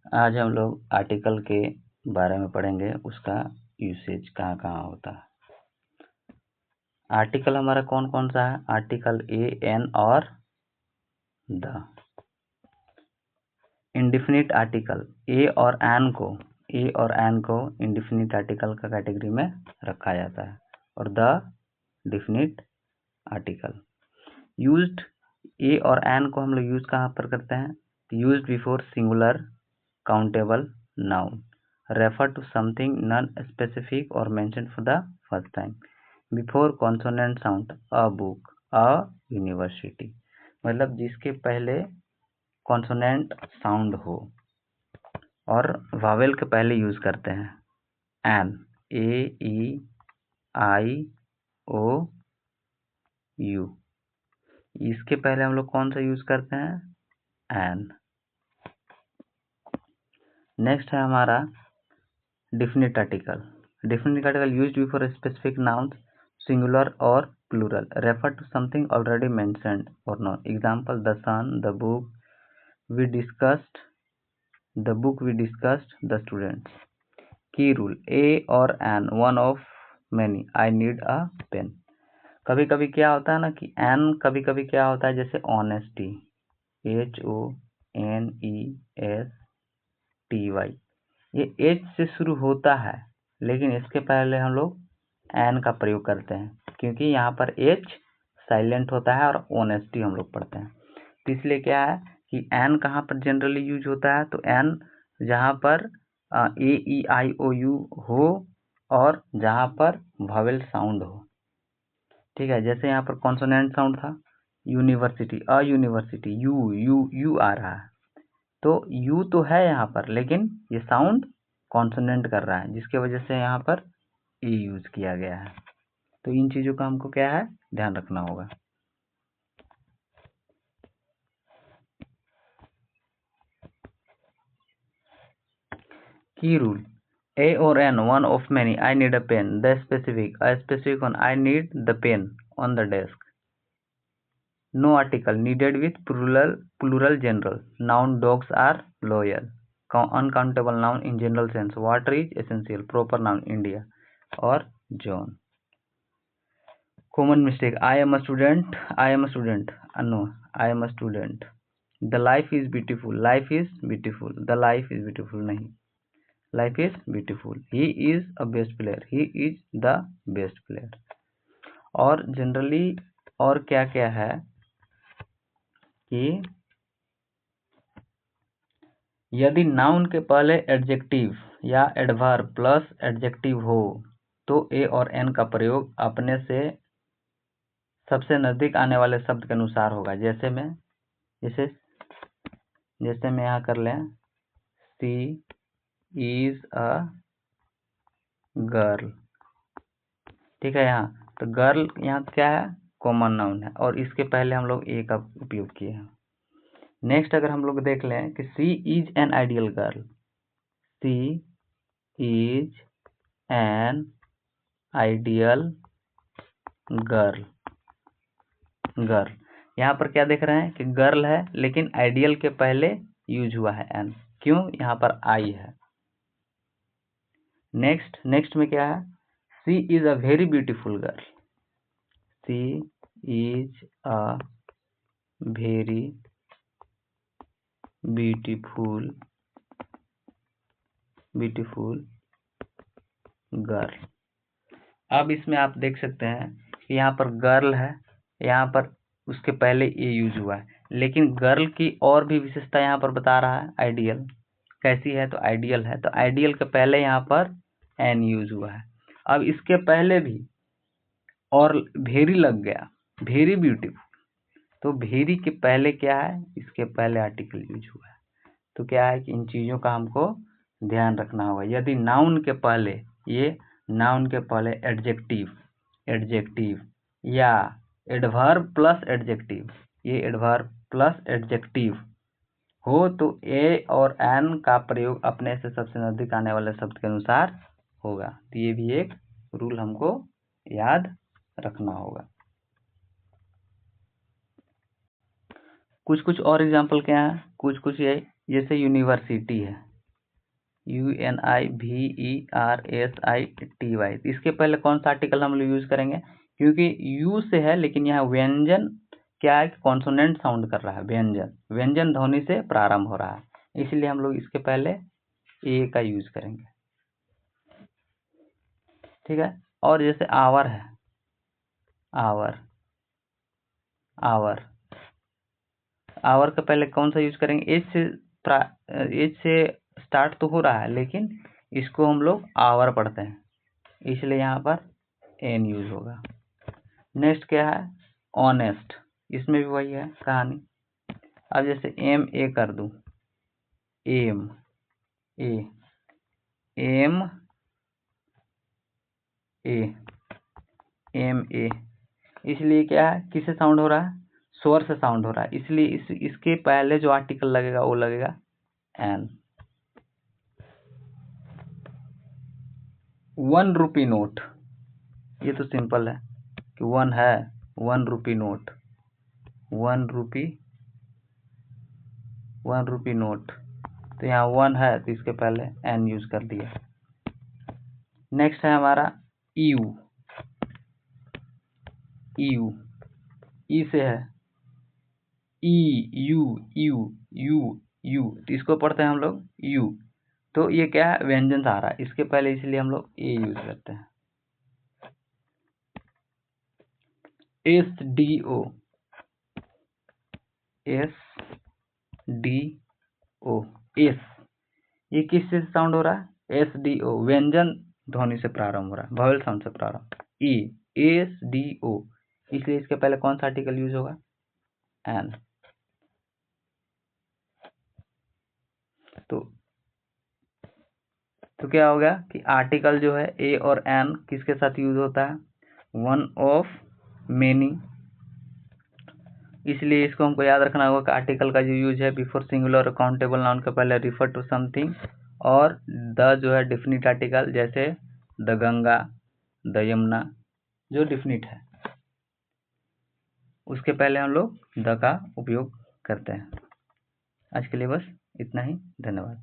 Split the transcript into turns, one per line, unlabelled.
आज हम लोग आर्टिकल के बारे में पढ़ेंगे, उसका यूसेज कहाँ कहाँ होता है। आर्टिकल हमारा कौन कौन सा है? आर्टिकल ए, एन और द। इंडिफिनिट आर्टिकल ए और एन को इंडिफिनिट आर्टिकल का कैटेगरी में रखा जाता है, और द डिफिनिट आर्टिकल। यूज्ड ए और एन को हम लोग यूज कहाँ पर करते हैं? Used before singular countable noun, refer to something non-specific or mentioned for the first time, before consonant sound, a book, a university। मतलब जिसके पहले कॉन्सोनेंट साउंड हो और वावेल के पहले यूज करते हैं। N, A, E, I, O, you, इसके पहले हम लोग कौन सा यूज करते हैं? एन। नेक्स्ट है हमारा definite article. Definite article used before specific nouns, singular और plural, refer to something already mentioned और known. Example the sun, the book we discussed, the students. Key rule a और an, one of many, I need a pen. कभी कभी क्या होता है ना कि एन कभी कभी क्या होता है, जैसे ऑनेस्टी, HONESTY, ये एच से शुरू होता है, लेकिन इसके पहले हम लोग एन का प्रयोग करते हैं, क्योंकि यहाँ पर एच साइलेंट होता है और ऑनेस्टी हम लोग पढ़ते हैं। तो इसलिए क्या है कि एन कहाँ पर जनरली यूज होता है? तो एन जहाँ पर AEIOU हो और जहाँ पर वॉवेल साउंड हो। ठीक है, जैसे यहाँ पर कॉन्सोनेंट साउंड था, university, a university, u u u आ रहा है, तो यू तो है यहाँ पर, लेकिन ये साउंड कॉन्सोनेंट कर रहा है, जिसके वजह से यहाँ पर ए यूज किया गया है। तो इन चीजों का हमको क्या है, ध्यान रखना होगा। की रूल ए और an, one of many, I need a pen, the specific, a specific one, I need the pen on the desk. No article needed with plural general, noun dogs are loyal, uncountable noun in general sense, water is essential, proper noun India और John. Common mistake, I am a student, no, I am a student। The life is beautiful, the life is beautiful नहीं, life is beautiful। He is a best player, he is the best player। और generally और क्या क्या है कि यदि noun के पहले एडजेक्टिव या एडवर्ब प्लस एडजेक्टिव हो तो ए और एन का प्रयोग अपने से सबसे नजदीक आने वाले शब्द के अनुसार होगा। जैसे मैं यहाँ कर लें, शी इज अ गर्ल। ठीक है, यहाँ तो गर्ल यहाँ क्या है, कॉमन नाउन है, और इसके पहले हम लोग ए का उपयोग किए हैं। नेक्स्ट अगर हम लोग देख लें कि she is an ideal girl, she is an ideal girl. यहाँ पर क्या देख रहे हैं कि गर्ल है, लेकिन आइडियल के पहले यूज हुआ है एन, क्यों? यहाँ पर आई है। नेक्स्ट में क्या है, she is a very beautiful girl, she is a very beautiful girl. अब इसमें आप देख सकते हैं कि यहाँ पर गर्ल है, यहाँ पर उसके पहले ए यूज हुआ है, लेकिन गर्ल की और भी विशेषता यहाँ पर बता रहा है, आइडियल। कैसी है? तो आइडियल है, तो आइडियल के पहले यहाँ पर एन यूज हुआ है। अब इसके पहले भी और वेरी लग गया, वेरी ब्यूटीफुल, तो वेरी के पहले क्या है, इसके पहले आर्टिकल यूज हुआ है। तो क्या है कि इन चीजों का हमको ध्यान रखना होगा। यदि नाउन के पहले एडजेक्टिव या एडवर्ब प्लस एडजेक्टिव हो तो ए और एन का प्रयोग अपने से सबसे नजदीक आने वाले शब्द के अनुसार होगा। तो ये भी एक रूल हमको याद रखना होगा। कुछ और एग्जाम्पल क्या है, कुछ ये जैसे यूनिवर्सिटी है, UNIVERSITY। इसके पहले कौन सा आर्टिकल हम लोग यूज करेंगे, क्योंकि यू से है लेकिन यहाँ व्यंजन क्या है, कॉन्सोनेंट साउंड कर रहा है, व्यंजन ध्वनि से प्रारंभ हो रहा है, इसलिए हम लोग इसके पहले ए का यूज करेंगे। ठीक है। और जैसे आवर है, आवर का पहले कौन सा यूज करेंगे, एच से स्टार्ट तो हो रहा है लेकिन इसको हम लोग आवर पढ़ते हैं, इसलिए यहाँ पर एन यूज होगा। नेक्स्ट क्या है, ऑनेस्ट, इसमें भी वही है कहानी। अब जैसे एम ए कर दूं, एम ए, इसलिए क्या है, किससे साउंड हो रहा है, स्वर से साउंड हो रहा है, इसलिए इसके पहले जो आर्टिकल लगेगा वो लगेगा एन। 1 रुपी नोट, ये तो सिंपल है कि 1 है, 1 रुपी नोट, 1 रुपी नोट, तो यहाँ 1 है तो इसके पहले एन यूज कर दिया। नेक्स्ट है हमारा यू, ई से है, यू, तो इसको पढ़ते हैं हम लोग यू, तो ये क्या है, व्यंजन से आ रहा है, इसके पहले इसलिए हम लोग ए यूज करते हैं। SDO, एस, ये किस से साउंड हो रहा है, SDO, व्यंजन ध्वनि से प्रारंभ हो रहा है, वॉवेल साउंड से प्रारंभ, SDO, इसलिए इसके पहले कौन सा आर्टिकल यूज होगा, एन। तो क्या हो गया कि आर्टिकल जो है ए और एन किसके साथ यूज होता है, वन ऑफ मेनी, इसलिए इसको हमको याद रखना होगा कि आर्टिकल का जो यूज है बिफोर सिंगुलर और काउंटेबल नाउन के पहले रिफर टू समथिंग, और द जो है डिफिनिट आर्टिकल, जैसे द गंगा, द यमुना, जो डिफिनिट है उसके पहले हम लोग द का उपयोग करते हैं। आज के लिए बस इतना ही, धन्यवाद।